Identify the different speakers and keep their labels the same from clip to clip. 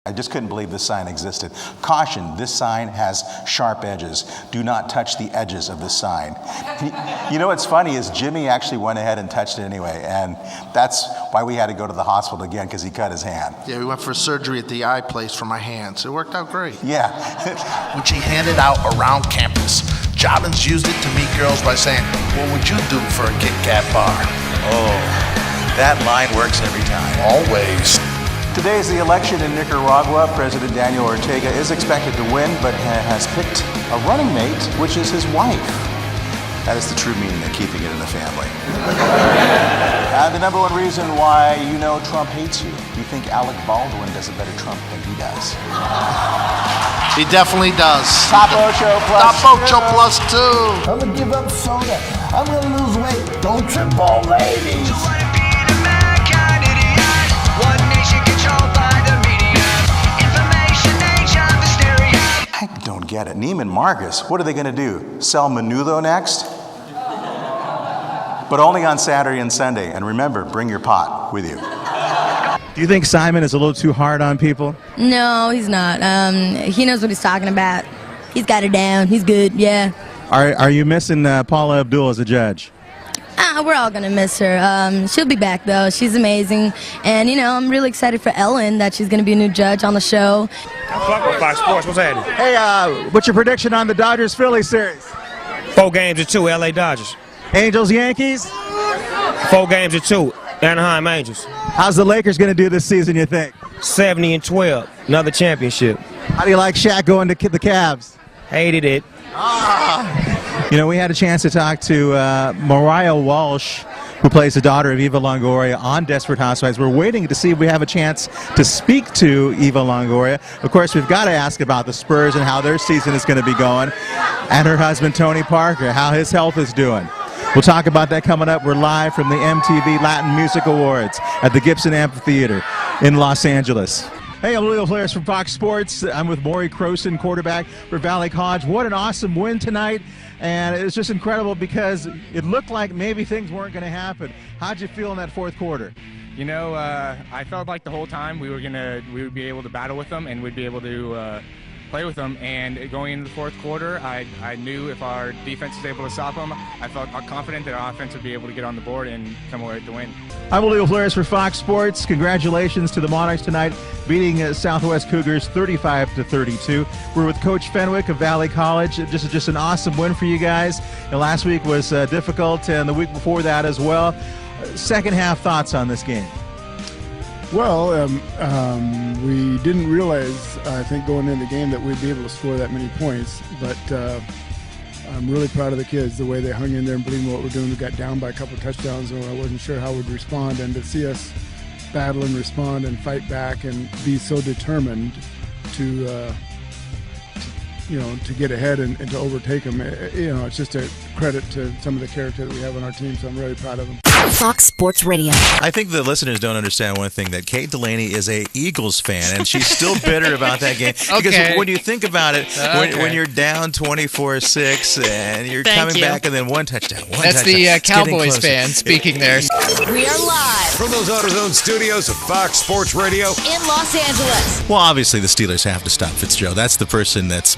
Speaker 1: I just couldn't believe this sign existed. Caution, this sign has sharp edges. Do not touch the edges of this sign. You know what's funny is Jimmy actually went ahead and touched it anyway, and that's why we had to go to the hospital again, because he cut his hand.
Speaker 2: Yeah, we went for surgery at the eye place for my hands. It worked out great.
Speaker 1: Yeah.
Speaker 2: When she handed out around campus, Jobbins used it to meet girls by saying, "What would you do for a Kit Kat bar?"
Speaker 1: Oh, that line works every time.
Speaker 2: Always.
Speaker 1: Today is the election in Nicaragua. President Daniel Ortega is expected to win, but has picked a running mate, which is his wife. That is the true meaning of keeping it in the family. The number one reason why you know Trump hates you. You think Alec Baldwin does a better Trump than he does.
Speaker 2: He definitely does.
Speaker 1: Top Ocho
Speaker 2: plus two.
Speaker 3: I'm gonna give up soda. I'm gonna lose weight. Don't trip all ladies.
Speaker 1: I don't get it. Neiman Marcus, what are they going to do? Sell menudo next? But only on Saturday and Sunday. And remember, bring your pot with you.
Speaker 4: Do you think Simon is a little too hard on people?
Speaker 5: No, he's not. He knows what he's talking about. He's got it down. He's good, yeah.
Speaker 4: Are you missing Paula Abdul as a judge?
Speaker 5: We're all going to miss her. She'll be back, though. She's amazing. And, you know, I'm really excited for Ellen that she's going to be a new judge on the show.
Speaker 6: I'm fucking with Fox Sports. What's happening?
Speaker 4: Hey, what's your prediction on the Dodgers-Phillies series?
Speaker 6: 4 games to 2, LA Dodgers.
Speaker 4: Angels-Yankees?
Speaker 6: 4 games to 2, Anaheim Angels.
Speaker 4: How's the Lakers going to do this season, you think?
Speaker 6: 70-12, another championship.
Speaker 4: How do you like Shaq going to the Cavs?
Speaker 6: Hated it.
Speaker 4: You know, we had a chance to talk to Mariah Walsh, who plays the daughter of Eva Longoria on Desperate Housewives. We're waiting to see if we have a chance to speak to Eva Longoria. Of course, we've got to ask about the Spurs and how their season is going to be going, and her husband, Tony Parker, how his health is doing. We'll talk about that coming up. We're live from the MTV Latin Music Awards at the Gibson Amphitheater in Los Angeles. Hey, I'm Julio Flores from Fox Sports. I'm with Maury Croson, quarterback for Valley College. What an awesome win tonight. And it was just incredible because it looked like maybe things weren't going to happen. How'd you feel in that fourth quarter?
Speaker 7: You know, I felt like the whole time we would be able to battle with them and we'd be able to play with them. And going into the fourth quarter, I knew if our defense was able to stop them, I felt confident that our offense would be able to get on the board and come away with the win.
Speaker 4: I'm Julio Flores for Fox Sports. Congratulations to the Monarchs tonight, beating Southwest Cougars 35-32. We're with Coach Fenwick of Valley College. Just an awesome win for you guys. And last week was difficult, and the week before that as well. Second half thoughts on this game?
Speaker 8: Well, we didn't realize, I think, going into the game that we'd be able to score that many points. But I'm really proud of the kids, the way they hung in there and believed in what we're doing. We got down by a couple of touchdowns, and I wasn't sure how we'd respond. And to see us battle and respond and fight back and be so determined to get ahead and to overtake them, it's just a credit to some of the character that we have on our team. So I'm really proud of them.
Speaker 9: Fox Sports Radio.
Speaker 10: I think the listeners don't understand one thing, that Kate Delaney is a Eagles fan, and she's still bitter about that game. Because when you think about it, when you're down 24-6 and you're coming back and then one touchdown.
Speaker 11: That's the Cowboys fan speaking there.
Speaker 9: We are live
Speaker 12: from those AutoZone studios of Fox Sports Radio
Speaker 9: in Los Angeles.
Speaker 10: Well, obviously the Steelers have to stop Fitzgerald. That's the person that's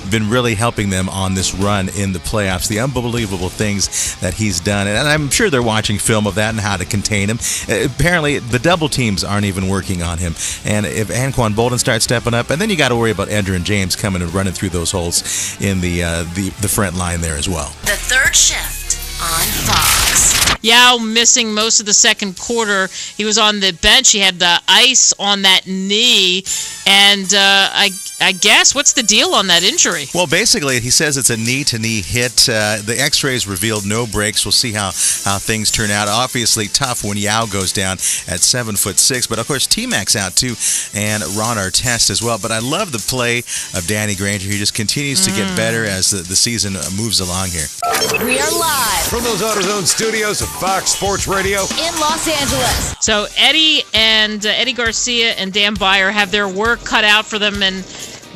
Speaker 10: been really helping them on this run in the playoffs. The unbelievable things that he's done, and I'm sure they're watching film of that and how to contain him. Apparently, the double teams aren't even working on him. And if Anquan Bolden starts stepping up, and then you got to worry about Andrew and James coming and running through those holes in the front line there as well.
Speaker 9: The third shift on Fox.
Speaker 13: Yao missing most of the second quarter. He was on the bench. He had the ice on that knee. And I guess, what's the deal on that injury?
Speaker 10: Well, basically, he says it's a knee-to-knee hit. The x-rays revealed no breaks. We'll see how things turn out. Obviously, tough when Yao goes down at 7'6". But, of course, T-Mac's out, too, and Ron Artest as well. But I love the play of Danny Granger. He just continues to get better as the season moves along here.
Speaker 9: We are live
Speaker 12: from those AutoZone studios of Fox Sports Radio
Speaker 9: in Los Angeles.
Speaker 13: So Eddie Garcia and Dan Byer have their work cut out for them, and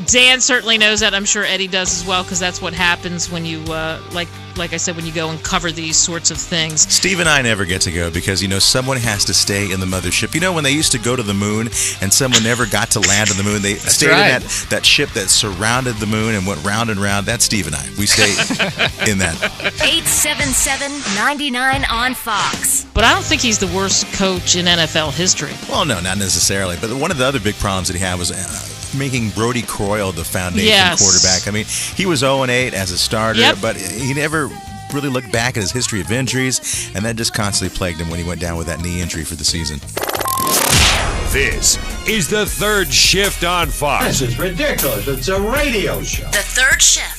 Speaker 13: Dan certainly knows that. I'm sure Eddie does as well, because that's what happens when you, like I said, when you go and cover these sorts of things.
Speaker 10: Steve and I never get to go because, someone has to stay in the mothership. When they used to go to the moon and someone never got to land on the moon, they stayed in that ship that surrounded the moon and went round and round. That's Steve and I. We stay in that.
Speaker 9: 877-99 on Fox.
Speaker 13: But I don't think he's the worst coach in NFL history.
Speaker 10: Well, no, not necessarily. But one of the other big problems that he had was making Brody Croyle the foundation quarterback. I mean, he was 0-8 as a starter, but he never really looked back at his history of injuries, and that just constantly plagued him when he went down with that knee injury for the season.
Speaker 12: This is The Third Shift on Fox.
Speaker 3: This is ridiculous. It's a radio show.
Speaker 9: The Third Shift.